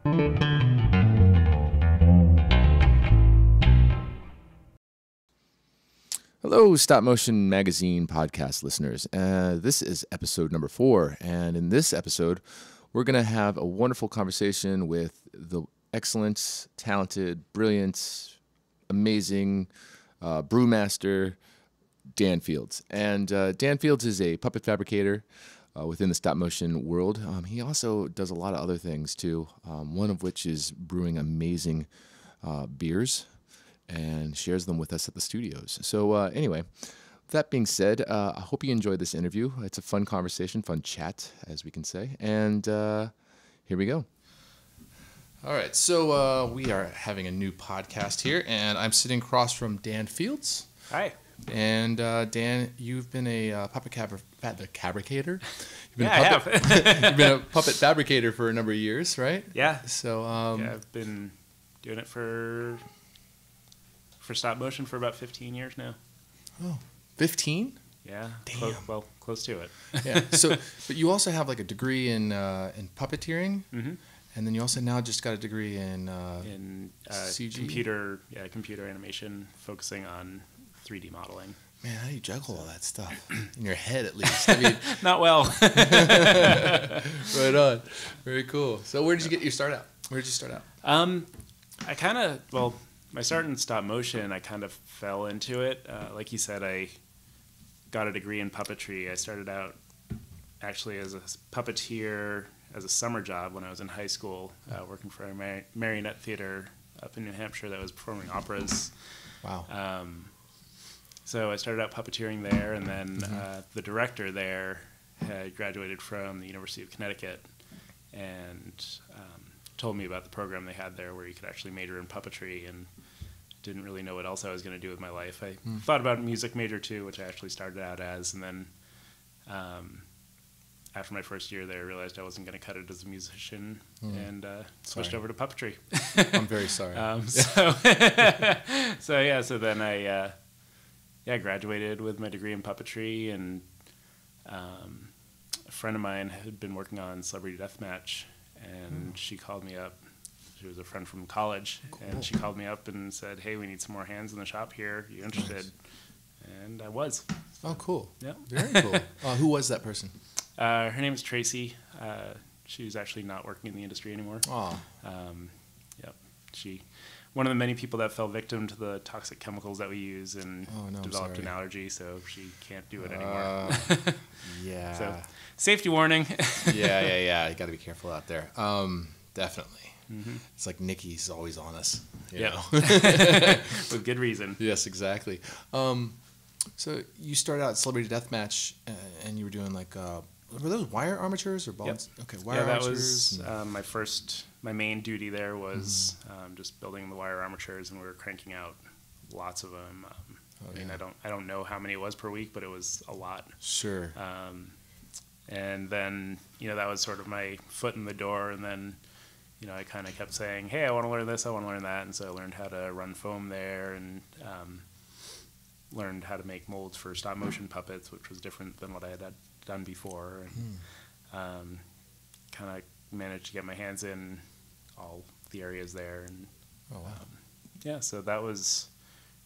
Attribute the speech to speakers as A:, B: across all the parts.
A: Hello, Stop Motion Magazine podcast listeners. This is episode number 4, and in this episode, we're going to have a wonderful conversation with the excellent, talented, brilliant, amazing brewmaster Dan Fields. And Dan Fields is a puppet fabricator within the stop motion world. He also does a lot of other things too, one of which is brewing amazing beers and shares them with us at the studios. So anyway, that being said, I hope you enjoyed this interview. It's a fun conversation, fun chat, as we can say. And here we go. All right, so we are having a new podcast here, and I'm sitting across from Dan Fields.
B: Hi.
A: And Dan, you've been a puppet fabricator.
B: I have.
A: You've been a puppet fabricator for a number of years, right?
B: Yeah.
A: So
B: I've been doing it for stop motion for about 15 years now.
A: Oh, 15?
B: Yeah.
A: Damn.
B: Close to it.
A: Yeah. So, but you also have like a degree in puppeteering,
B: Mm-hmm.
A: and then you also now just got a degree in CG?
B: computer animation, focusing on 3D modeling.
A: Man, how do you juggle all that stuff in your head, at least? I mean,
B: not well.
A: Right on. Very cool. So, where did you get your start out? Where did you start out?
B: My start in stop motion, I kind of fell into it. Like you said, I got a degree in puppetry. I started out actually as a puppeteer as a summer job when I was in high school, working for a marionette theater up in New Hampshire that was performing operas.
A: Wow.
B: So I started out puppeteering there, and then the director there had graduated from the University of Connecticut and told me about the program they had there where you could actually major in puppetry, and didn't really know what else I was going to do with my life. I thought about a music major too, which I actually started out as, and then after my first year there, I realized I wasn't going to cut it as a musician, and switched over to puppetry.
A: I'm very sorry.
B: So then I graduated with my degree in puppetry, and a friend of mine had been working on Celebrity Deathmatch, and she called me up. She was a friend from college, and she called me up and said, "Hey, we need some more hands in the shop here. Are you interested?"
A: Nice.
B: And I was.
A: Oh, cool.
B: Yeah.
A: Very cool. Who was that person?
B: Her name is Tracy. She's actually not working in the industry anymore.
A: Oh.
B: One of the many people that fell victim to the toxic chemicals that we use and developed an allergy, so she can't do it anymore.
A: Yeah.
B: So, safety warning.
A: Yeah. You got to be careful out there. Definitely.
B: Mm-hmm.
A: It's like Nikki's always on us. You know?
B: With good reason.
A: Yes, exactly. So you started out at Celebrity Deathmatch, and you were doing like, were those wire armatures or balls?
B: Yep.
A: Okay, wire armatures.
B: That was my main duty there was just building the wire armatures, and we were cranking out lots of them. I don't know how many it was per week, but it was a lot.
A: Sure.
B: And then, that was sort of my foot in the door, and then, I kind of kept saying, hey, I want to learn this, I want to learn that, and so I learned how to run foam there, and learned how to make molds for stop motion puppets, which was different than what I had done before, and kind of managed to get my hands in all the areas there, and so that was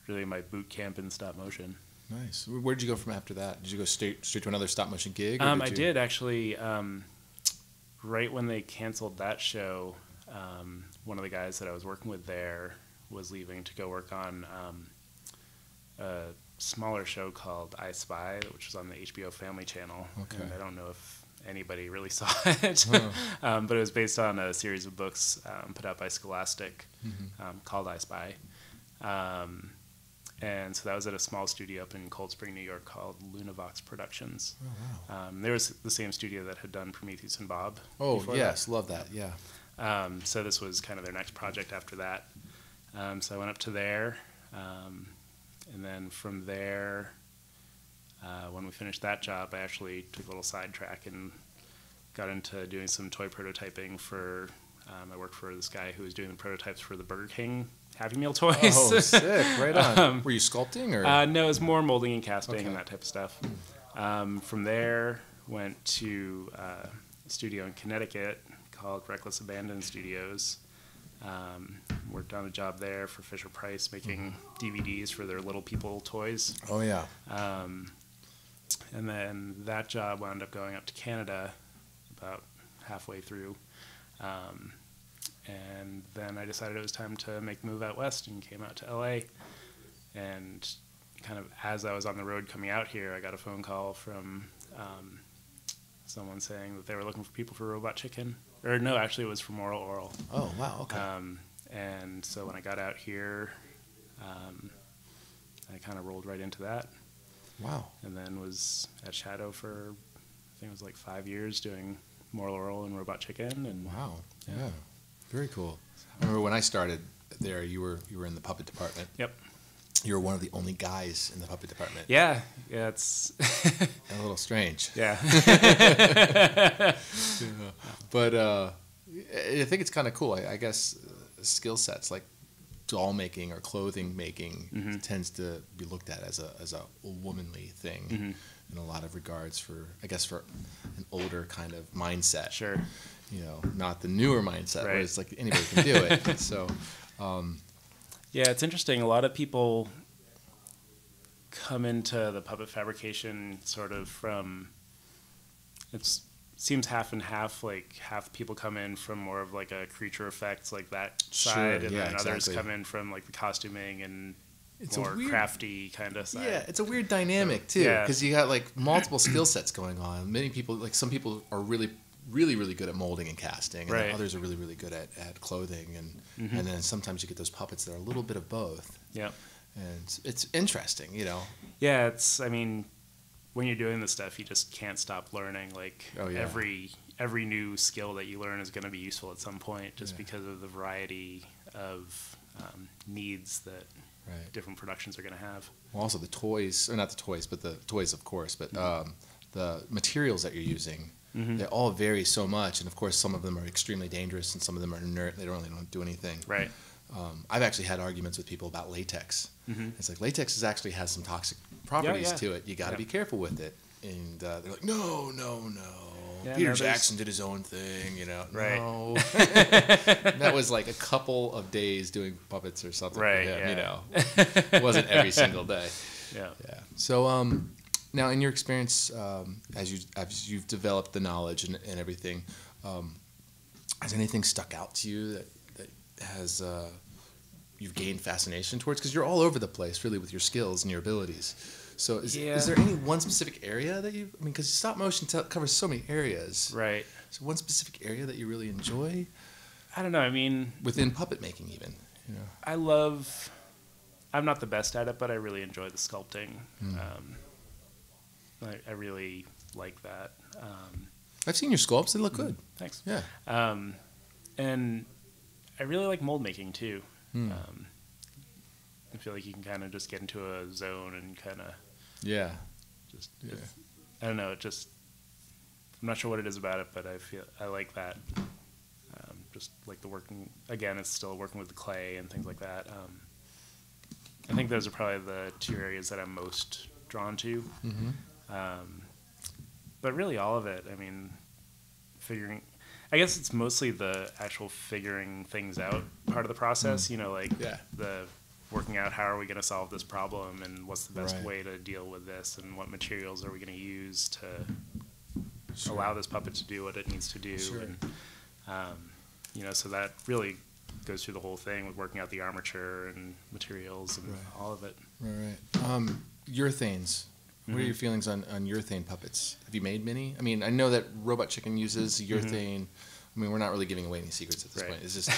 B: really my boot camp in stop motion.
A: Nice. Where did you go from after that? Did you go straight to another stop motion gig?
B: I did actually. Right when they canceled that show, one of the guys that I was working with there was leaving to go work on a smaller show called I Spy, which was on the HBO Family Channel.
A: Okay.
B: And I don't know if anybody really saw it, but it was based on a series of books put out by Scholastic called I Spy. And so that was at a small studio up in Cold Spring, New York called Lunavox Productions.
A: Oh, wow.
B: There was the same studio that had done Prometheus and Bob.
A: Oh, yes. Love that. Yeah.
B: So this was kind of their next project after that. So I went up to there. And then from there, when we finished that job, I actually took a little sidetrack and got into doing some toy prototyping for, I worked for this guy who was doing the prototypes for the Burger King Happy Meal toys.
A: Oh, sick. Right on. Were you sculpting? Or?
B: No, it was more molding and casting and that type of stuff. From there, went to a studio in Connecticut called Reckless Abandon Studios. Worked on a job there for Fisher Price, making DVDs for their Little People toys.
A: Oh, yeah.
B: And then that job wound up going up to Canada about halfway through. And then I decided it was time to make the move out west and came out to LA. And kind of as I was on the road coming out here, I got a phone call from someone saying that they were looking for people for Robot Chicken. Or no, actually it was from Oral.
A: Oh, wow, okay.
B: And so when I got out here, I kind of rolled right into that.
A: Wow.
B: And then was at Shadow for, I think it was like 5 years doing Oral and Robot Chicken. And
A: wow, yeah. Very cool. I remember when I started there, you were in the puppet department.
B: Yep.
A: You were one of the only guys in the puppet department.
B: Yeah, it's
A: a little strange.
B: Yeah.
A: But I think it's kind of cool. I guess skill sets like doll making or clothing making tends to be looked at as a womanly thing in a lot of regards for an older kind of mindset.
B: Sure.
A: You know, not the newer mindset where it's like anybody can do it. So,
B: yeah, it's interesting. A lot of people come into the puppet fabrication sort of from, seems half and half, like half people come in from more of like a creature effects like that side, and then others come in from like the costuming and it's more crafty kind of side.
A: Yeah, it's a weird dynamic too, because you got like multiple skill sets going on. Many people, like some people are really good at molding and casting, and then others are really good at clothing, and then sometimes you get those puppets that are a little bit of both.
B: Yeah,
A: and it's interesting, you know.
B: Yeah, I mean, when you're doing this stuff, you just can't stop learning. Like every new skill that you learn is going to be useful at some point, just because of the variety of needs that different productions are going to have.
A: Well, also the toys, or not the toys, but the toys, of course, but the materials that you're using. They all vary so much, and of course some of them are extremely dangerous and some of them are inert. They don't do anything.
B: Right.
A: I've actually had arguments with people about latex. It's like latex actually has some toxic properties to it. You got to be careful with it. And they're like, no. Yeah, Peter Jackson did his own thing, you know.
B: Right.
A: No. That was like a couple of days doing puppets or something for him, you know. It wasn't every single day.
B: Yeah.
A: So, now, in your experience, as you've developed the knowledge and everything, has anything stuck out to you that has you've gained fascination towards? Because you're all over the place, really, with your skills and your abilities. So, is there any one specific area that you? I mean, because stop motion covers so many areas.
B: Right.
A: So, one specific area that you really enjoy?
B: I don't know. I mean,
A: within puppet making, even. You know.
B: I'm not the best at it, but I really enjoy the sculpting. I really like that.
A: I've seen your sculpts; they look good.
B: Thanks.
A: Yeah.
B: And I really like mold making too. I feel like you can kind of just get into a zone and kind of I don't know. I'm not sure what it is about it, but I like that. Just like the working again. It's still working with the clay and things like that. I think those are probably the two areas that I'm most drawn to. But really all of it, I mean, I guess it's mostly the actual figuring things out part of the process, you know, like the working out how are we going to solve this problem and what's the best way to deal with this and what materials are we going to use to allow this puppet to do what it needs to do. And, you know, so that really goes through the whole thing with working out the armature and materials and all of it.
A: Right. Urethanes. What are your feelings on urethane puppets? Have you made many? I mean, I know that Robot Chicken uses urethane. I mean, we're not really giving away any secrets at this point. It's just,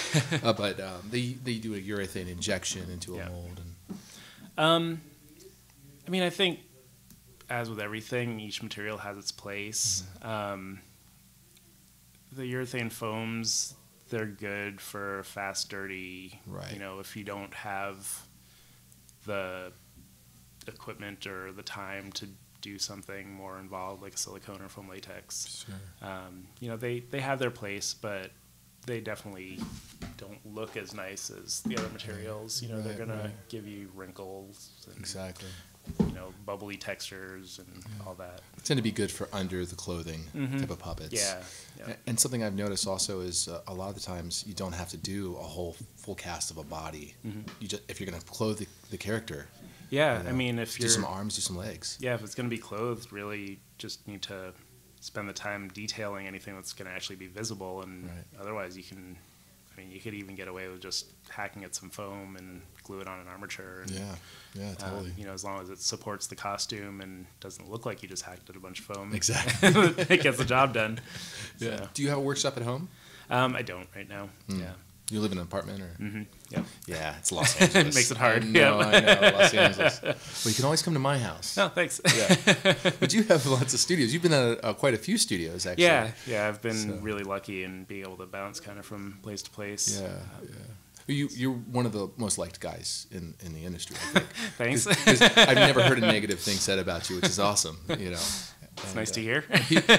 A: but they do a urethane injection into a mold. And
B: I mean, I think as with everything, each material has its place. The urethane foams, they're good for fast, dirty. Right. You know, if you don't have the equipment or the time to do something more involved like a silicone or foam latex. You know, they have their place, but they definitely don't look as nice as the other materials. You know, they're going to give you wrinkles. And, bubbly textures and all that.
A: Tend to be good for under the clothing type of puppets.
B: Yeah.
A: And something I've noticed also is a lot of the times you don't have to do a whole full cast of a body. You just, if you're going to clothe the character.
B: Yeah, I mean, if you're...
A: Do some arms, do some legs.
B: Yeah, if it's going to be clothed, really just need to spend the time detailing anything that's going to actually be visible, and otherwise you could even get away with just hacking at some foam and glue it on an armature. And,
A: yeah, totally.
B: as long as it supports the costume and doesn't look like you just hacked at a bunch of foam.
A: Exactly.
B: It gets the job done.
A: Yeah.
B: So.
A: Do you have a workshop at home?
B: I don't right now. Yeah.
A: You live in an apartment, or?
B: Yep.
A: Yeah, it's Los Angeles.
B: It makes it hard.
A: I know, Los Angeles. Well, you can always come to my house.
B: Oh, thanks.
A: Yeah. But you have lots of studios. You've been at quite a few studios, actually.
B: Yeah. I've been really lucky in being able to bounce kind of from place to place.
A: Yeah. You're one of the most liked guys in the industry, I think.
B: Thanks.
A: Because I've never heard a negative thing said about you, which is awesome.
B: It's nice to hear.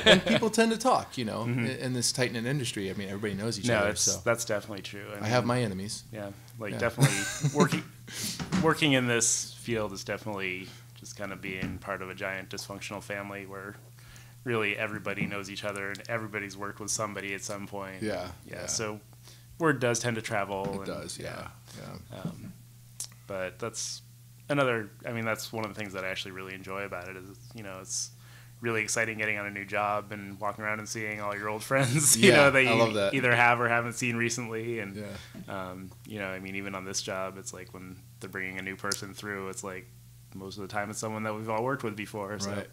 A: And people tend to talk, in this tight-knit industry. I mean, everybody knows each other.
B: No, that's definitely true.
A: I have my enemies.
B: Yeah, definitely working in this field is definitely just kind of being part of a giant dysfunctional family where really everybody knows each other and everybody's worked with somebody at some point.
A: Yeah.
B: So word does tend to travel.
A: It does, yeah.
B: But that's that's one of the things that I actually really enjoy about it is, it's really exciting getting on a new job and walking around and seeing all your old friends, that
A: I love
B: you
A: that.
B: either have or haven't seen recently. And, even on this job, it's like when they're bringing a new person through, it's like most of the time it's someone that we've all worked with before. So,
A: right.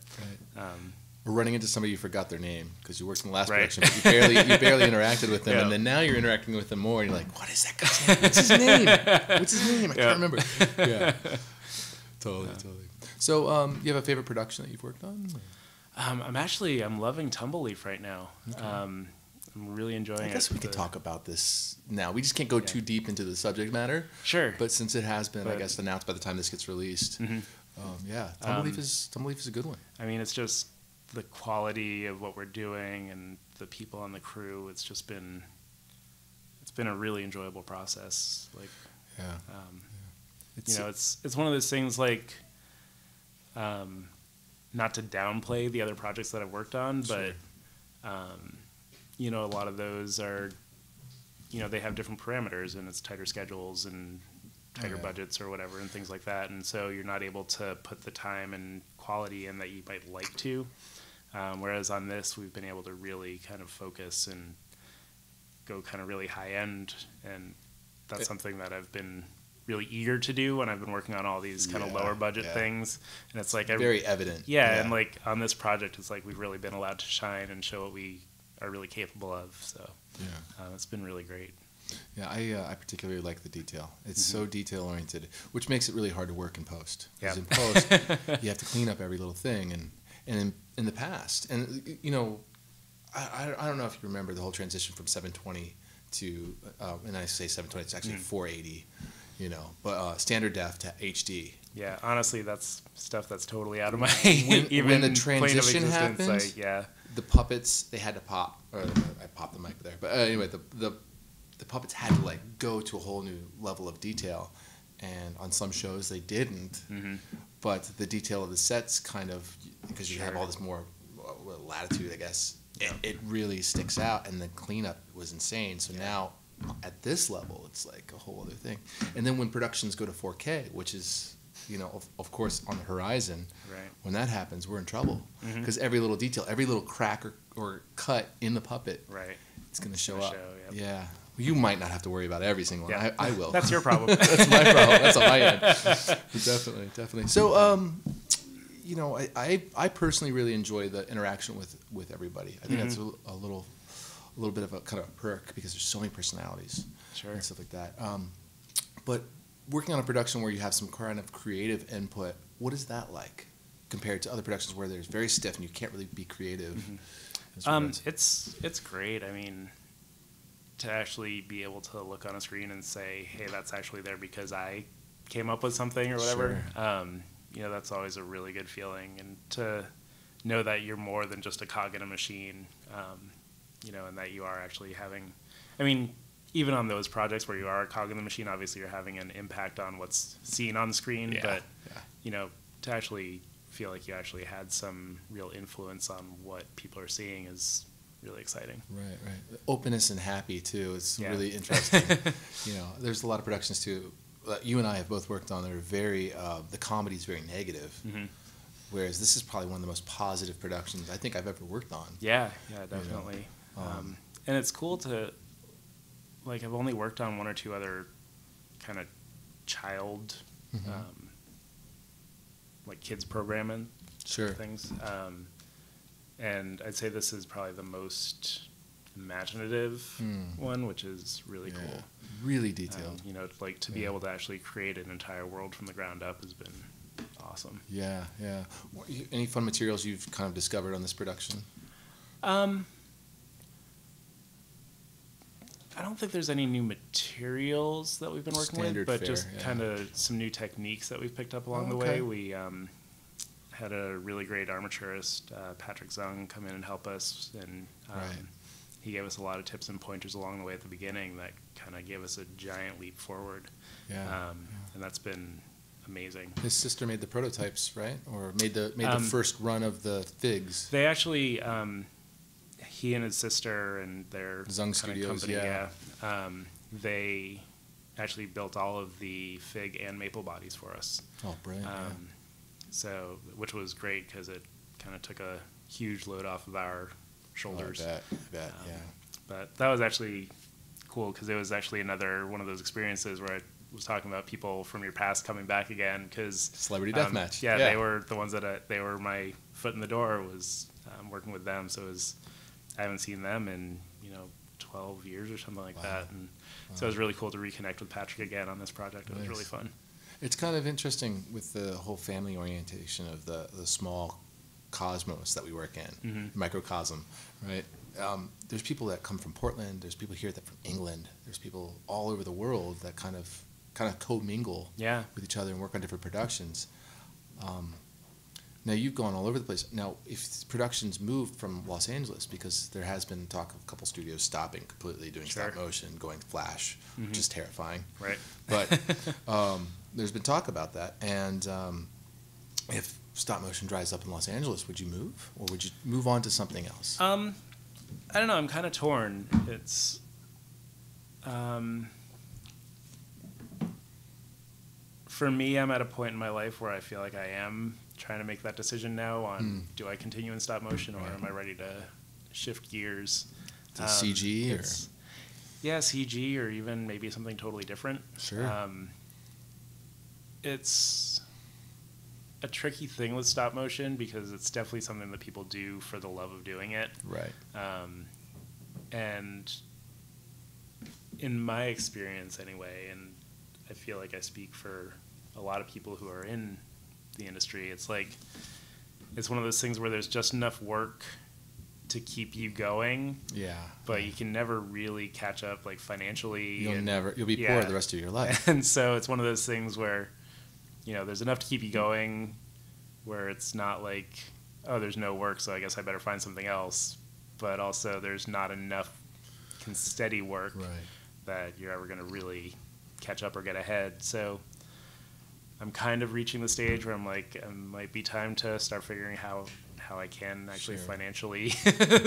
A: We're running into somebody you forgot their name because you worked in the last production, but you barely interacted with them, and then now you're interacting with them more, and you're like, what is that guy's name? What's his name? I can't remember. Yeah. Totally. So, you have a favorite production that you've worked on?
B: I'm loving Tumble Leaf right now. Okay. I'm really enjoying it.
A: I guess we could talk about this now. We just can't go too deep into the subject matter.
B: Sure.
A: But since it has been, I guess, announced by the time this gets released, Tumble Leaf is a good one.
B: I mean, it's just the quality of what we're doing and the people on the crew. It's been a really enjoyable process. It's one of those things like. Not to downplay the other projects that I've worked on, but, a lot of those are, they have different parameters and it's tighter schedules and tighter budgets or whatever and things like that. And so you're not able to put the time and quality in that you might like to. Whereas on this, we've been able to really kind of focus and go kind of really high end. And that's something that I've been really eager to do when I've been working on all these kind of lower budget things, and it's like
A: very evident.
B: And like on this project, it's like we've really been allowed to shine and show what we are really capable of. So it's been really great.
A: Yeah, I particularly like the detail. It's so detail oriented, which makes it really hard to work in post. Because in post, you have to clean up every little thing, and in the past, and I don't know if you remember the whole transition from 720 to, and I say 720, it's actually 480. But standard def to HD.
B: Yeah, honestly, that's stuff that's totally out of my
A: when the transition happened. The puppets, they had to pop. Or I popped the mic there, but anyway, the puppets had to go to a whole new level of detail, and on some shows they didn't. But the detail of the sets kind of, because you have all this more latitude, I guess. It really sticks out, and the cleanup was insane. So now. At this level, it's like a whole other thing. And then when productions go to 4K, which is, of course, on the horizon, when that happens, we're in trouble. Because every little detail, every little crack or cut in the puppet, it's going to show up. Yeah. Well, you might not have to worry about every single one. I will.
B: That's your problem.
A: That's my problem. That's on my end. Definitely. So, I personally really enjoy the interaction with everybody. I think that's a little bit of a kind of perk because there's so many personalities and stuff like that. But working on a production where you have some kind of creative input, what is that like compared to other productions where there's very stiff and you can't really be creative?
B: It's great. I mean, to actually be able to look on a screen and say, hey, that's actually there because I came up with something or whatever, that's always a really good feeling. And to know that you're more than just a cog in a machine, and that you are actually having, even on those projects where you are a cog in the machine, obviously you're having an impact on what's seen on the screen, but, to actually feel like you actually had some real influence on what people are seeing is really exciting.
A: Right. Openness and happy too. It's really interesting. There's a lot of productions too. You and I have both worked on that are very. The comedy is very negative, whereas this is probably one of the most positive productions I think I've ever worked on.
B: Yeah, definitely. And it's cool to, like, I've only worked on one or two other kind of child, like kids programming things. And I'd say this is probably the most imaginative one, which is really cool.
A: Really detailed.
B: Like to be able to actually create an entire world from the ground up has been awesome.
A: Yeah. Any fun materials you've kind of discovered on this production?
B: I don't think there's any new materials that we've been working with, but just kind of some new techniques that we've picked up along the way. We had a really great armaturist, Patrick Zung, come in and help us, and he gave us a lot of tips and pointers along the way at the beginning that kind of gave us a giant leap forward. And that's been amazing.
A: His sister made the prototypes, right? Or made the first run of the figs.
B: They actually... he and his sister and their
A: Zung Studios,
B: company, they actually built all of the fig and maple bodies for us.
A: Oh, brilliant!
B: So, which was great because it kind of took a huge load off of our shoulders.
A: I bet.
B: But that was actually cool because it was actually another one of those experiences where I was talking about people from your past coming back again because
A: Celebrity Deathmatch.
B: They were the ones that they were my foot in the door was working with them. So it was. I haven't seen them in 12 years or something like that, and so it was really cool to reconnect with Patrick again on this project. It was really fun.
A: It's kind of interesting with the whole family orientation of the small cosmos that we work in, microcosm, right? There's people that come from Portland. There's people here that from England. There's people all over the world that kind of commingle with each other and work on different productions. Now, you've gone all over the place. Now, if productions moved from Los Angeles, because there has been talk of a couple studios stopping completely, doing stop motion, going flash, which is terrifying.
B: Right.
A: But there's been talk about that. And if stop motion dries up in Los Angeles, would you move? Or would you move on to something else?
B: I don't know. I'm kind of torn. It's... for me, I'm at a point in my life where I feel like I am trying to make that decision now on do I continue in stop motion or am I ready to shift gears
A: to CG or
B: CG or even maybe something totally different.
A: Sure.
B: It's a tricky thing with stop motion because it's definitely something that people do for the love of doing it.
A: Right.
B: And in my experience anyway, and I feel like I speak for a lot of people who are in the industry, it's like it's one of those things where there's just enough work to keep you going, but you can never really catch up like financially.
A: You'll be poor the rest of your life.
B: And so it's one of those things where there's enough to keep you going where it's not like, oh, there's no work, so I guess I better find something else, but also there's not enough steady work that you're ever going to really catch up or get ahead. So I'm kind of reaching the stage where I'm like, it might be time to start figuring how I can actually financially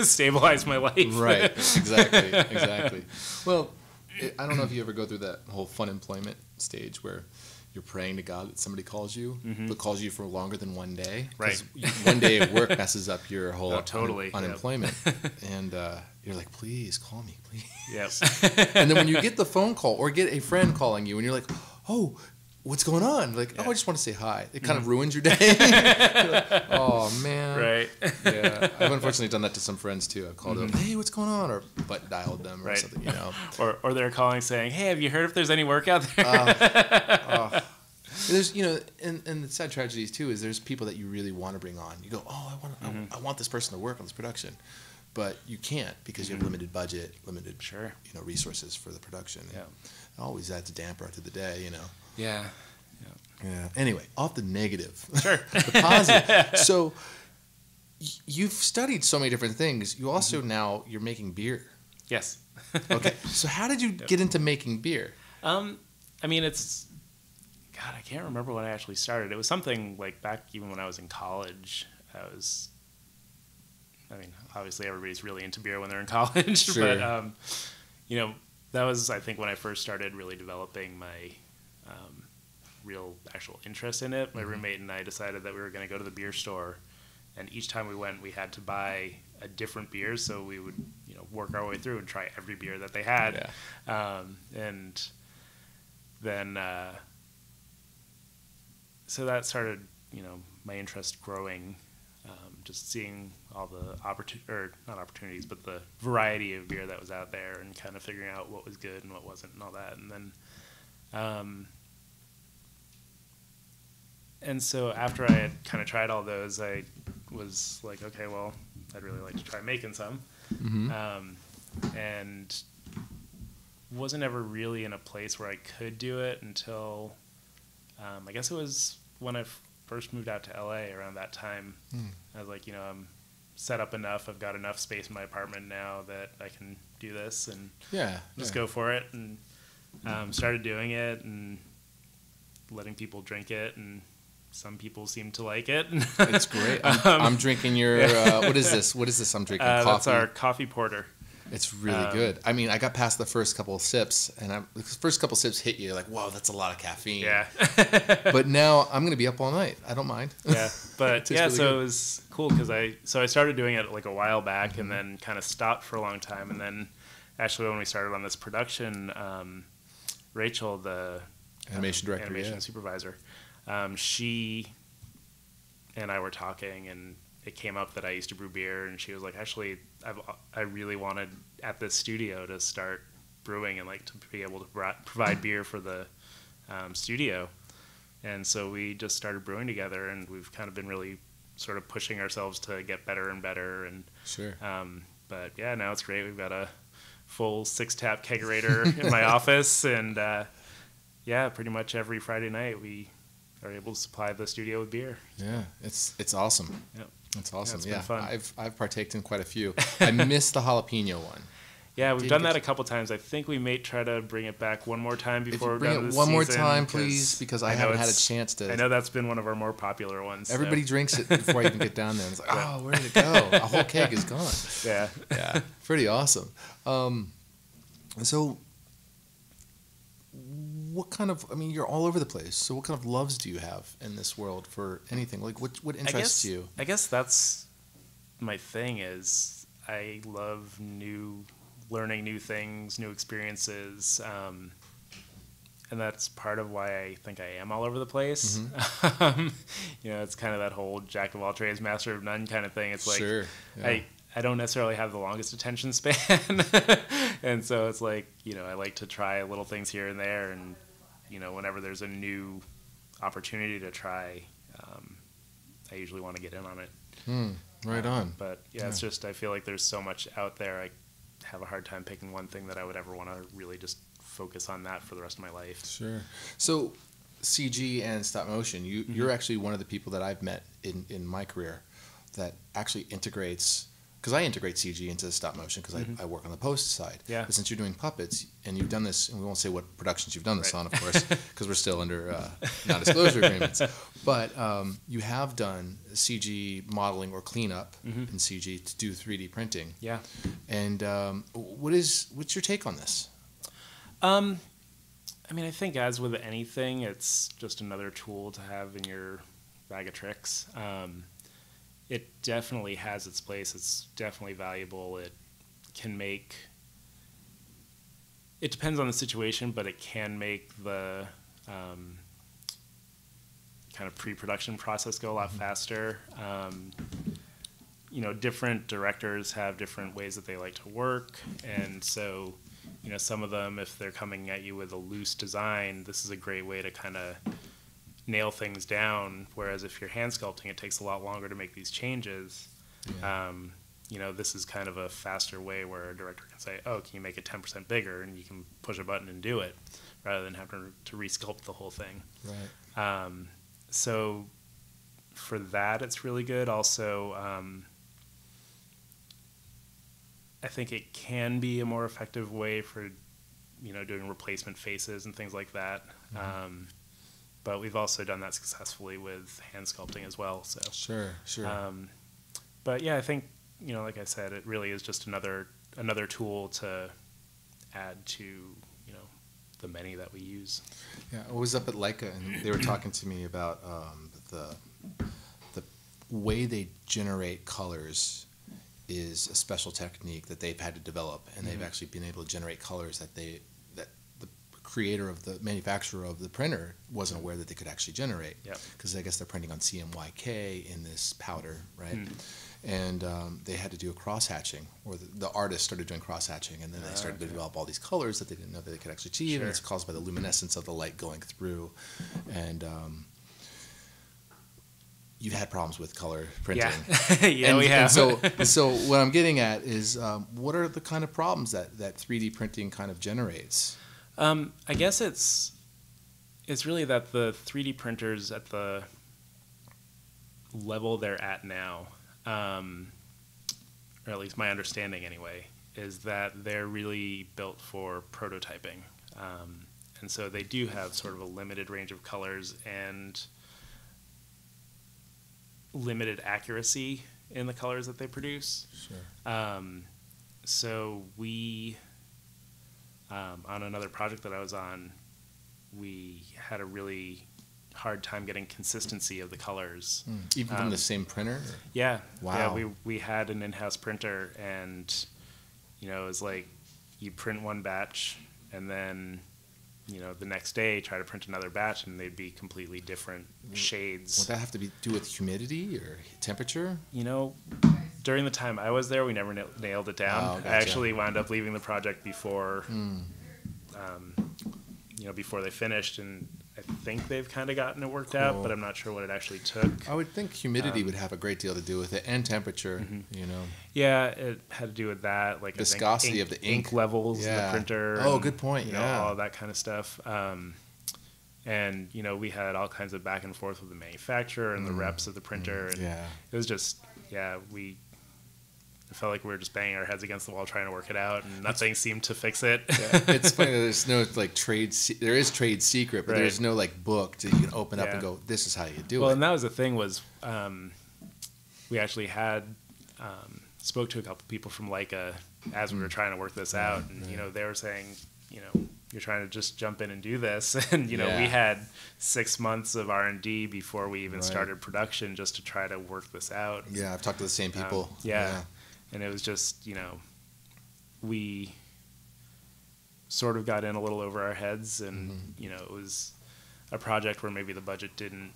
B: stabilize my life.
A: Right, exactly. Well, I don't know if you ever go through that whole fun employment stage where you're praying to God that somebody calls you, but calls you for longer than one day.
B: Right.
A: One day of work messes up your whole unemployment. And you're like, please call me, please.
B: Yep.
A: And then when you get the phone call or get a friend calling you and you're like, oh, what's going on? Like, I just want to say hi. It kind of ruins your day. Like, oh, man.
B: Right.
A: Yeah. I've unfortunately done that to some friends, too. I've called them, hey, what's going on? Or butt dialed them or something,
B: Or they're calling saying, hey, have you heard if there's any work out there?
A: There's, and the sad tragedies, too, is there's people that you really want to bring on. You go, oh, I want this person to work on this production. But you can't because you have limited budget, limited resources for the production.
B: Yeah.
A: It always adds a damper to the day,
B: Yeah.
A: Anyway, off the negative.
B: Sure.
A: The positive. So you've studied so many different things. You also now you're making beer.
B: Yes.
A: Okay. So how did you get into making beer?
B: I mean, it's God, I can't remember when I actually started. It was something like back even when I was in college. I mean, obviously everybody's really into beer when they're in college,
A: Sure.
B: but, you know, that was, I think, when I first started really developing my real actual interest in it. My roommate and I decided that we were going to go to the beer store, and each time we went, we had to buy a different beer, so we would, you know, work our way through and try every beer that they had.
A: Yeah.
B: And then, so that started, you know, my interest growing, just seeing all the not opportunities, but the variety of beer that was out there and kind of figuring out what was good and what wasn't and all that. And then, and so after I had kind of tried all those, I was like, okay, well, I'd really like to try making some. And wasn't ever really in a place where I could do it until, I guess it was when I first moved out to LA around that time. I was like, you know, I'm set up enough. I've got enough space in my apartment now that I can do this and just go for it. And started doing it and letting people drink it, and some people seem to like it.
A: It's great. I'm drinking your, what is this? What is this I'm drinking? Coffee?
B: That's our coffee porter.
A: It's really good. I mean, I got past the first couple of sips, and the first couple of sips hit you like, whoa, that's a lot of caffeine.
B: Yeah.
A: But now I'm going to be up all night. I don't mind.
B: Yeah. But yeah,
A: really
B: so
A: good.
B: it was cool because I started doing it like a while back and then kind of stopped for a long time. And then actually when we started on this production, Rachel, the
A: Animation director,
B: supervisor, she and I were talking, and it came up that I used to brew beer, and she was like, actually, I really wanted at this studio to start brewing and like to be able to provide beer for the studio. And so we just started brewing together, and we've kind of been really sort of pushing ourselves to get better and better. And
A: Sure.
B: But yeah, now it's great. We've got a full 6-tap kegerator in my office, and yeah, pretty much every Friday night we are able to supply the studio with beer.
A: Yeah, it's awesome.
B: Yep.
A: It's awesome.
B: Yeah, it's been fun.
A: I've partaked in quite a few. I missed the jalapeno one.
B: Yeah, we've done that a couple times. I think we may try to bring it back one more time before we're done
A: bring it
B: this
A: one more
B: season,
A: time, please, because I haven't had a chance to.
B: I know that's been one of our more popular ones.
A: Everybody drinks it before I even get down there. And it's like, oh, where did it go? A whole keg is gone.
B: Yeah.
A: Yeah, pretty awesome. So what kind of, I mean, you're all over the place. So what kind of loves do you have in this world for anything? Like what interests you?
B: I guess that's my thing is I love learning new things, new experiences. And that's part of why I think I am all over the place. You know, it's kind of that whole jack of all trades, master of none kind of thing. It's like,
A: Sure. Yeah.
B: I don't necessarily have the longest attention span. And so it's like, you know, I like to try little things here and there. And, you know, whenever there's a new opportunity to try, I usually want to get in on it.
A: Right on.
B: But yeah, it's just, I feel like there's so much out there. I have a hard time picking one thing that I would ever want to really just focus on that for the rest of my life.
A: Sure. So CG and stop motion, you're actually one of the people that I've met in my career that actually integrates, because I integrate CG into stop motion because I work on the post side.
B: Yeah.
A: But since you're doing puppets and you've done this, and we won't say what productions you've done this on, of course, because we're still under non-disclosure agreements. But you have done CG modeling or cleanup in CG to do 3D printing.
B: Yeah.
A: And what's your take on this?
B: I mean, I think as with anything, it's just another tool to have in your bag of tricks. It definitely has its place. It's definitely valuable. It can make... It depends on the situation, but it can make the kind of pre-production process go a lot faster. You know, different directors have different ways that they like to work, and so... You know, some of them, if they're coming at you with a loose design, this is a great way to kind of nail things down. Whereas if you're hand sculpting, it takes a lot longer to make these changes. Yeah. You know, this is kind of a faster way where a director can say, oh, can you make it 10% bigger? And you can push a button and do it rather than having to resculpt the whole thing.
A: Right.
B: So for that, it's really good. Also, I think it can be a more effective way for, you know, doing replacement faces and things like that. but we've also done that successfully with hand sculpting as well. So
A: Sure.
B: but yeah, I think, like I said, it really is just another tool to add to, the many that we use.
A: Yeah, I was up at Leica, and they were talking to me about the way they generate colors is a special technique that they've had to develop, and they've actually been able to generate colors that the creator of the manufacturer of the printer wasn't aware that they could actually generate. Because I guess they're printing on CMYK in this powder, right? And they had to do a cross-hatching, or the artist started doing cross-hatching, and then they started to develop all these colors that they didn't know that they could actually achieve, and it's caused by the luminescence of the light going through. And you've had problems with color printing.
B: Yeah, we have.
A: So what I'm getting at is, what are the kind of problems that 3D printing kind of generates?
B: I guess it's really that the 3D printers at the level they're at now, or at least my understanding anyway, is that they're really built for prototyping. And so they do have sort of a limited range of colors and limited accuracy in the colors that they produce.
A: Sure.
B: So we, on another project that I was on, we had a really hard time getting consistency of the colors.
A: Even from the same printer?
B: Yeah.
A: Wow.
B: Yeah, we had an in-house printer, and, it was like you print one batch, and then, the next day try to print another batch, and they'd be completely different shades.
A: Would that have to do with humidity or temperature?
B: During the time I was there, we never nailed it down.
A: Oh, gotcha.
B: I actually wound up leaving the project before, before they finished, and I think they've kind of gotten it worked out, but I'm not sure what it actually took.
A: I would think humidity would have a great deal to do with it, and temperature.
B: Yeah, it had to do with that, like
A: viscosity of the ink
B: levels, of the printer.
A: Oh, good point.
B: All that kind of stuff. And we had all kinds of back and forth with the manufacturer and the reps of the printer, and it was just it felt like we were just banging our heads against the wall trying to work it out, and nothing seemed to fix it.
A: It's funny that there's no there is trade secret, but there's no book that you can open up and go, this is how you do it.
B: Well, and that was the thing was, we actually had spoke to a couple people from Leica as we were trying to work this out, and they were saying, you're trying to just jump in and do this, and we had 6 months of R&D before we even started production just to try to work this out.
A: Yeah, I've talked to the same people.
B: And it was just, we sort of got in a little over our heads, and, it was a project where maybe the budget didn't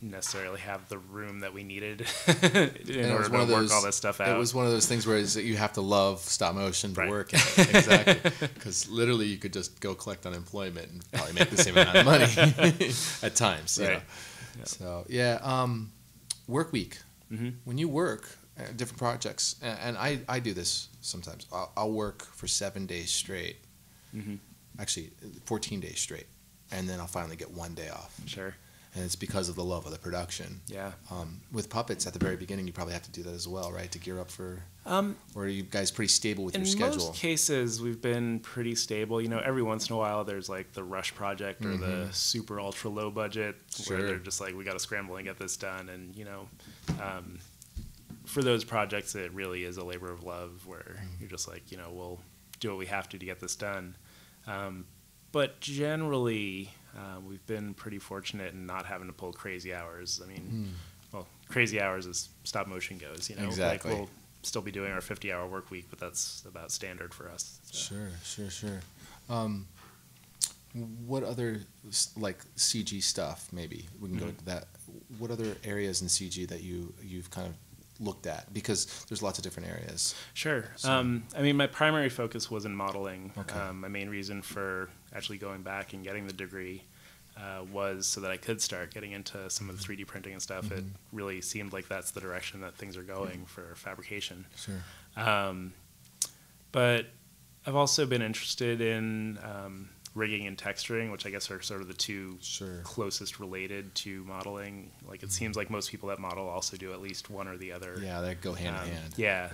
B: necessarily have the room that we needed in order to work all this stuff out.
A: It was one of those things where you have to love stop motion to work at it. Exactly. Because literally you could just go collect unemployment and probably make the same amount of money at times.
B: Right.
A: So, work week. When you work different projects, and I do this sometimes. I'll work for 7 days straight, actually 14 days straight, and then I'll finally get 1 day off.
B: Sure.
A: And it's because of the love of the production.
B: Yeah.
A: With puppets, at the very beginning, you probably have to do that as well, right, to gear up for. Or are you guys pretty stable with your schedule?
B: In most cases, we've been pretty stable. Every once in a while, there's like the rush project or the super ultra low budget where they're just like, we got to scramble and get this done. And for those projects, it really is a labor of love where you're just like, we'll do what we have to get this done. But generally, we've been pretty fortunate in not having to pull crazy hours. I mean, well, crazy hours as stop motion goes,
A: Exactly.
B: Like we'll still be doing our 50-hour work week, but that's about standard for us. So.
A: Sure. What other, CG stuff, maybe? We can go to that. What other areas in CG that you've kind of looked at? Because there's lots of different areas.
B: Sure. So. My primary focus was in modeling. Okay. My main reason for actually going back and getting the degree was so that I could start getting into some of the 3D printing and stuff. It really seemed like that's the direction that things are going for fabrication.
A: Sure.
B: But I've also been interested in rigging and texturing, which I guess are sort of the two closest related to modeling. Like it seems like most people that model also do at least one or the other.
A: Yeah, they go hand in hand.
B: Yeah.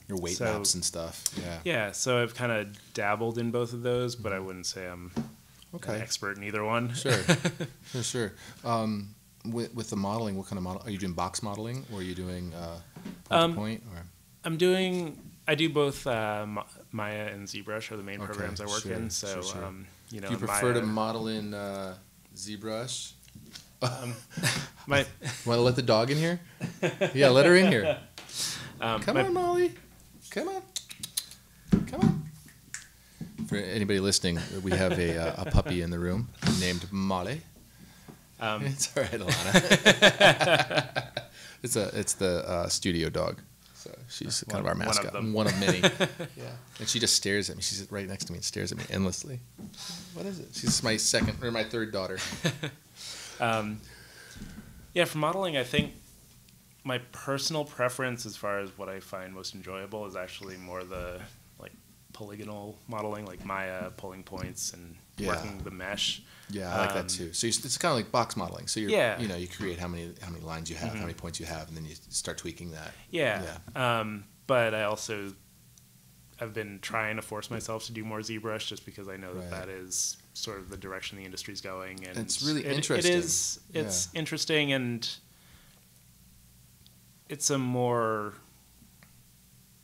A: Your weight maps and stuff.
B: Yeah, so I've kind of dabbled in both of those, but I wouldn't say I'm
A: Okay.
B: an expert in either one.
A: Sure. Sure. With the modeling, what kind of model? Are you doing box modeling, or are you doing point to point? Or
B: I do both Maya and ZBrush are the main programs I work in. So,
A: sure.
B: you know,
A: do you prefer
B: Maya,
A: to model in ZBrush?
B: my
A: Want to let the dog in here? Yeah, let her in here. Come
B: my,
A: on, Molly. Come on. For anybody listening, we have a puppy in the room named Molly. It's all right, Alana. It's the studio dog. So she's kind of our mascot. One of many. Yeah. And she just stares at me. She's right next to me and stares at me endlessly. What is it? She's my third daughter.
B: Yeah, for modeling, I think my personal preference as far as what I find most enjoyable is actually more the like polygonal modeling, like Maya, pulling points and working the mesh.
A: Yeah, I like that too. So it's kind of like box modeling. So you create how many lines you have, how many points you have, and then you start tweaking that.
B: Yeah. But I've been trying to force myself to do more ZBrush just because I know that is sort of the direction the industry's going, and
A: it's really interesting.
B: It's interesting, and it's a more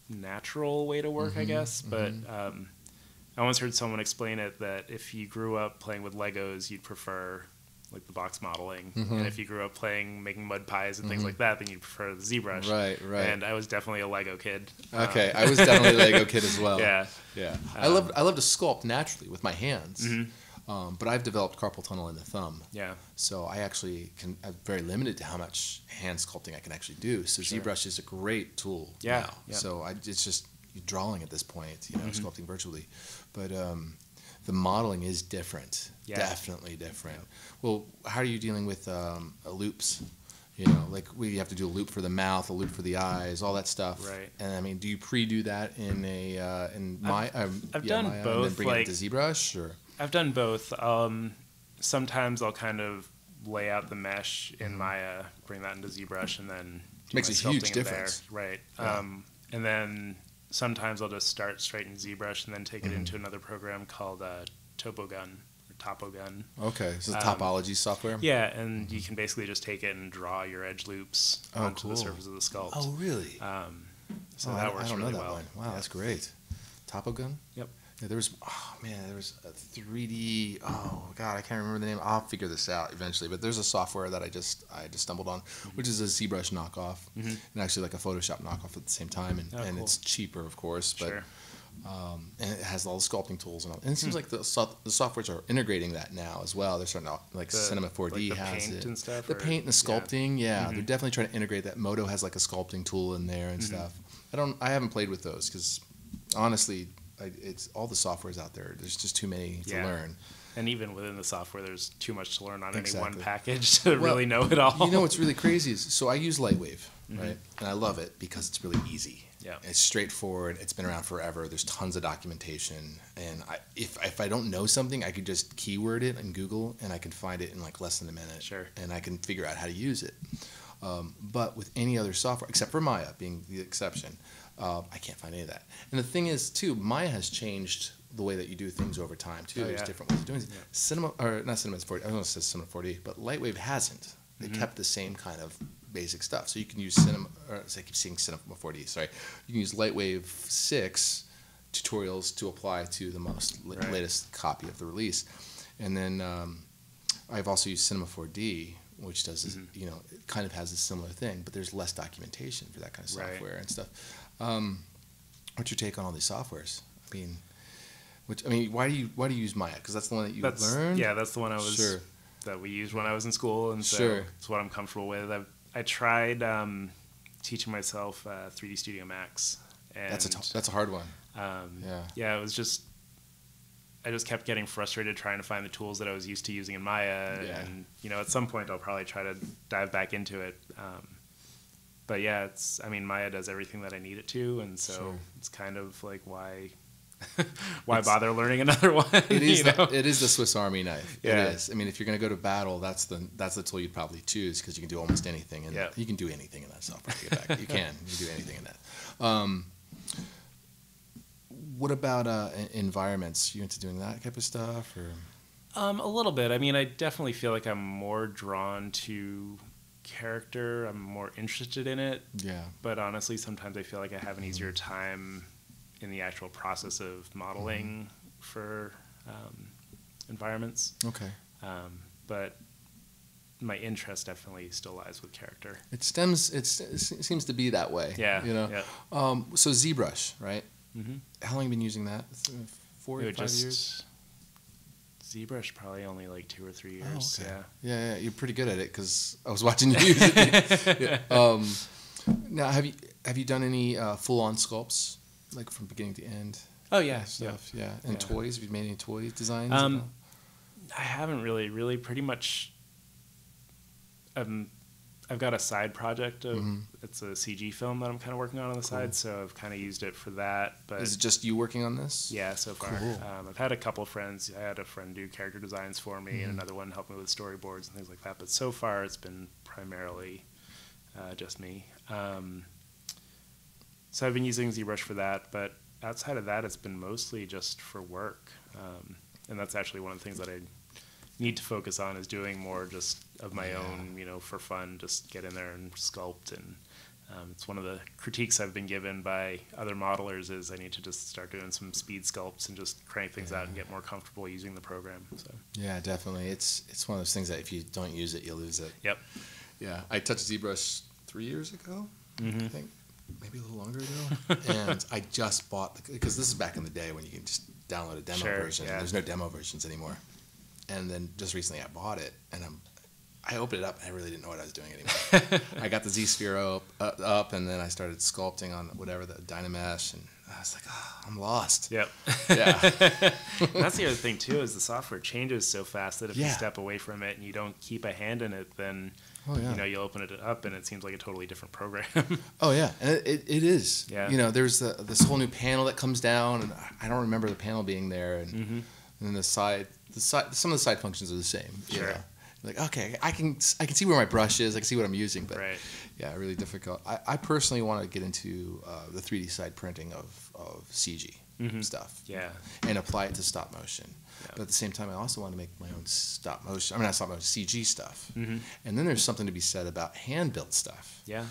B: natural way to work, I guess. But I once heard someone explain it that if you grew up playing with Legos, you'd prefer like the box modeling, and if you grew up making mud pies and things like that, then you'd prefer the ZBrush.
A: Right.
B: And I was definitely a Lego kid.
A: Okay, I was definitely a Lego kid as well.
B: Yeah.
A: I love to sculpt naturally with my hands, but I've developed carpal tunnel in the thumb.
B: Yeah.
A: So I actually I'm very limited to how much hand sculpting I can actually do. So ZBrush is a great tool now. So it's just drawing at this point, sculpting virtually, but the modeling is different. Definitely different. Well, how are you dealing with loops? Like we have to do a loop for the mouth, a loop for the eyes, all that stuff.
B: Right.
A: And I mean, do you pre-do that in Maya?
B: I've done
A: Maya,
B: both.
A: And then bring it to ZBrush, or?
B: I've done both. Sometimes I'll kind of lay out the mesh in Maya, bring that into ZBrush, and then
A: makes a huge difference.
B: Right. Yeah. And then sometimes I'll just start straight in ZBrush and then take it into another program called Topogun.
A: Okay, so it's topology software?
B: Yeah, and you can basically just take it and draw your edge loops onto the surface of the sculpt.
A: Oh, really?
B: So that works really well. I don't know that one.
A: Wow, that's great. Topogun?
B: Yep.
A: Yeah, there was a 3D. Oh God, I can't remember the name. I'll figure this out eventually. But there's a software that I just stumbled on, which is a ZBrush knockoff, and actually like a Photoshop knockoff at the same time, and
B: cool.
A: It's cheaper, of course, but
B: sure.
A: And it has all the sculpting tools and all. And it seems like the softwares are integrating that now as well. They're starting to Cinema 4D
B: like
A: has
B: paint
A: it.
B: and stuff.
A: The paint and the sculpting, they're definitely trying to integrate that. Moto has like a sculpting tool in there and stuff. I haven't played with those because honestly. It's all the softwares out there. There's just too many to learn.
B: And even within the software, there's too much to learn on any one package to really know it all.
A: You know what's really crazy is, so I use Lightwave, right? And I love it because it's really easy.
B: Yeah.
A: It's straightforward. It's been around forever. There's tons of documentation. And if I don't know something, I could just keyword it in Google and I can find it in like less than a minute.
B: Sure.
A: And I can figure out how to use it. But with any other software, except for Maya being the exception, I can't find any of that. And the thing is, too, Maya has changed the way that you do things over time, too. There's different ways of doing it. Cinema, or not Cinema 4D, I don't know if it says Cinema 4D, but Lightwave hasn't. They kept the same kind of basic stuff. So you can use Cinema, or I keep saying Cinema 4D, sorry. You can use Lightwave 6 tutorials to apply to the most latest copy of the release. And then I've also used Cinema 4D, which does, it kind of has a similar thing, but there's less documentation for that kind of software and stuff. What's your take on all these softwares? Why do you use Maya? Because that's the one that you learned.
B: Yeah, that's the one that we used when I was in school, and so it's what I'm comfortable with. I tried teaching myself 3D Studio Max, and
A: that's a hard one.
B: It was just. I just kept getting frustrated trying to find the tools that I was used to using in Maya, and at some point I'll probably try to dive back into it. But yeah, Maya does everything that I need it to, and so it's kind of like why bother learning another one?
A: It is it is the Swiss Army knife. Yeah. It is. If you're going to go to battle, that's the tool you'd probably choose because you can do almost anything, and you can do anything in that software. You can do anything in that. What about environments? You into doing that type of stuff, or?
B: A little bit. I mean, I definitely feel like I'm more drawn to character. I'm more interested in it.
A: Yeah.
B: But honestly, sometimes I feel like I have an easier time in the actual process of modeling for environments.
A: Okay.
B: But my interest definitely still lies with character.
A: It seems to be that way.
B: Yeah.
A: You know.
B: Yeah.
A: So ZBrush, right?
B: Mm-hmm.
A: How long have you been using that? 4 or 5 years?
B: ZBrush probably only like 2 or 3 years.
A: Oh, okay.
B: Yeah.
A: Yeah, you're pretty good at it because I was watching you use it. Yeah. Now, have you done any full-on sculpts, like from beginning to end?
B: Oh yeah,
A: Stuff. Yeah. And
B: Yeah.
A: toys? Have you made any toy designs?
B: I haven't really pretty much. I've got a side project of it's a CG film that I'm kind of working on the side, so I've kind of used it for that. But
A: is it just you working on this?
B: Yeah, so far.
A: Cool.
B: I've had a couple of friends. I had a friend do character designs for me, and another one help me with storyboards and things like that. But so far, it's been primarily just me. So I've been using ZBrush for that, but outside of that, it's been mostly just for work. And that's actually one of the things that I need to focus on, is doing more just of my own, for fun, just get in there and sculpt. And it's one of the critiques I've been given by other modelers is I need to just start doing some speed sculpts and just crank things out and get more comfortable using the program. So
A: Yeah, definitely. It's one of those things that if you don't use it, you lose it.
B: Yep.
A: Yeah, I touched ZBrush 3 years ago, I think, maybe a little longer ago. And I just bought, because this is back in the day when you can just download a demo version.
B: Yeah.
A: There's no demo versions anymore. And then just recently I bought it, and I opened it up, and I really didn't know what I was doing anymore. I got the Z-Sphere up, and then I started sculpting on whatever, the Dynamesh, and I was like, I'm lost.
B: Yep.
A: Yeah.
B: That's the other thing, too, is the software changes so fast that if you step away from it and you don't keep a hand in it, then you'll open it up, and it seems like a totally different program.
A: Oh, yeah. And it is.
B: Yeah.
A: There's this whole new panel that comes down, and I don't remember the panel being there, and then the side, some of the side functions are the same.
B: Sure.
A: Like, okay, I can see where my brush is. I can see what I'm using, but
B: yeah,
A: really difficult. I personally want to get into the 3D side printing of CG stuff.
B: Yeah.
A: And apply it to stop motion.
B: Yeah.
A: But at the same time, I also want to make my own not stop motion, CG stuff. And then there's something to be said about hand-built stuff.
B: Yeah.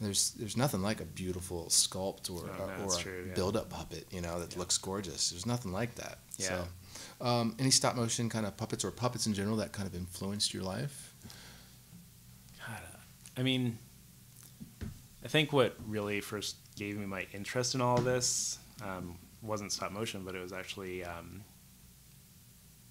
A: There's nothing like a beautiful sculpt or
B: true,
A: build-up puppet, that looks gorgeous. There's nothing like that.
B: Yeah.
A: So, any stop motion kind of puppets or puppets in general that kind of influenced your life?
B: God, I mean, I think what really first gave me my interest in all of this wasn't stop motion, but it was actually